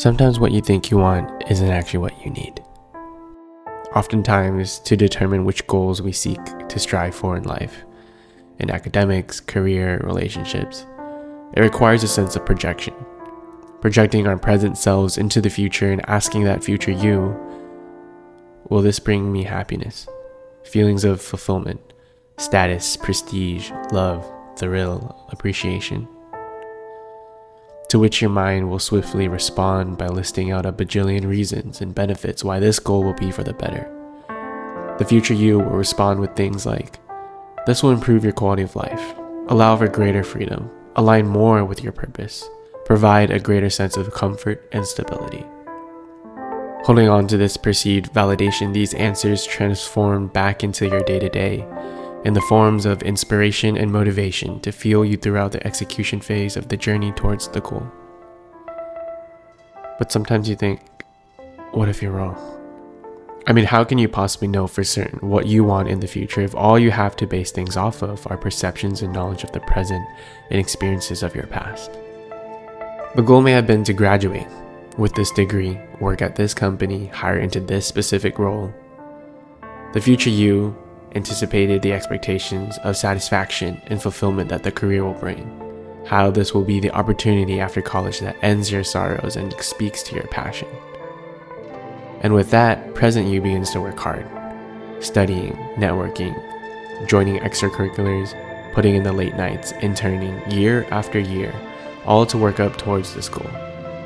Sometimes what you think you want isn't actually what you need. Oftentimes, to determine which goals we seek to strive for in life, in academics, career, relationships, it requires a sense of projection. Projecting our present selves into the future and asking that future you, will this bring me happiness, feelings of fulfillment, status, prestige, love, thrill, appreciation? To which your mind will swiftly respond by listing out a bajillion reasons and benefits why this goal will be for the better. The future you will respond with things like, this will improve your quality of life, allow for greater freedom, align more with your purpose, provide a greater sense of comfort and stability. Holding on to this perceived validation, these answers transform back into your day-to-day in the forms of inspiration and motivation to fuel you throughout the execution phase of the journey towards the goal. But sometimes you think, what if you're wrong? I mean, how can you possibly know for certain what you want in the future if all you have to base things off of are perceptions and knowledge of the present and experiences of your past? The goal may have been to graduate with this degree, work at this company, hire into this specific role. The future you anticipated the expectations of satisfaction and fulfillment that the career will bring, how this will be the opportunity after college that ends your sorrows and speaks to your passion. And with that, present you begins to work hard, studying, networking, joining extracurriculars, putting in the late nights, interning year after year, all to work up towards this goal.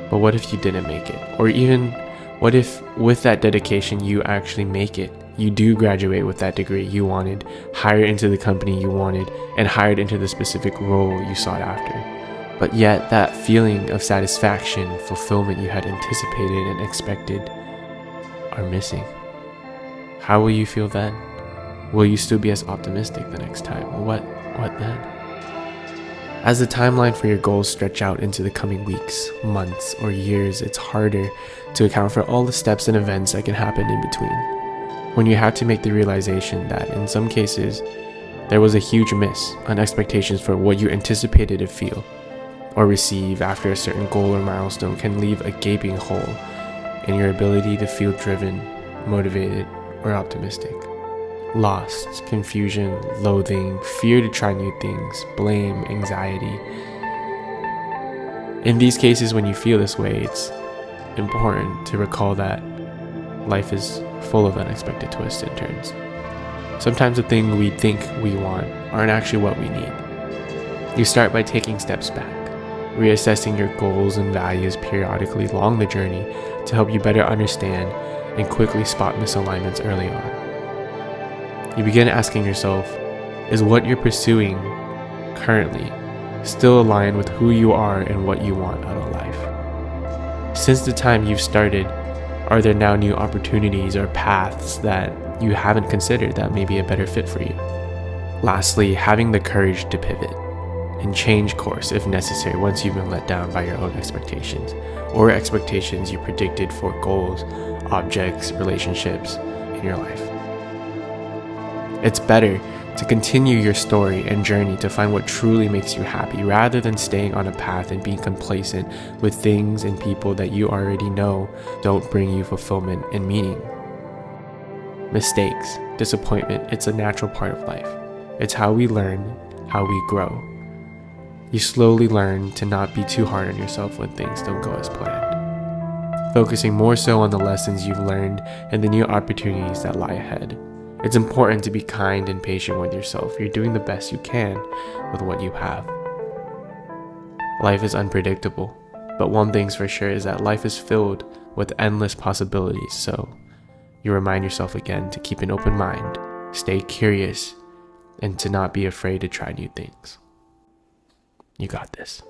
But what if you didn't make it? Or even, what if with that dedication you actually make it? You do graduate with that degree you wanted, hired into the company you wanted, and hired into the specific role you sought after. But yet that feeling of satisfaction, fulfillment you had anticipated and expected are missing. How will you feel then? Will you still be as optimistic the next time? What then? As the timeline for your goals stretch out into the coming weeks, months, or years, it's harder to account for all the steps and events that can happen in between. When you have to make the realization that in some cases, there was a huge miss on expectations for what you anticipated to feel or receive after a certain goal or milestone can leave a gaping hole in your ability to feel driven, motivated, or optimistic. Lost, confusion, loathing, fear to try new things, blame, anxiety. In these cases, when you feel this way, it's important to recall that life is full of unexpected twists and turns. Sometimes the things we think we want aren't actually what we need. You start by taking steps back, reassessing your goals and values periodically along the journey to help you better understand and quickly spot misalignments early on. You begin asking yourself, is what you're pursuing currently still aligned with who you are and what you want out of life? Since the time you've started, are there now new opportunities or paths that you haven't considered that may be a better fit for you? Lastly, having the courage to pivot and change course if necessary once you've been let down by your own expectations or expectations you predicted for goals, objects, relationships in your life. It's better to continue your story and journey to find what truly makes you happy rather than staying on a path and being complacent with things and people that you already know don't bring you fulfillment and meaning. Mistakes, disappointment, it's a natural part of life. It's how we learn, how we grow. You slowly learn to not be too hard on yourself when things don't go as planned, focusing more so on the lessons you've learned and the new opportunities that lie ahead. It's important to be kind and patient with yourself. You're doing the best you can with what you have. Life is unpredictable, but one thing's for sure is that life is filled with endless possibilities, so you remind yourself again to keep an open mind, stay curious, and to not be afraid to try new things. You got this.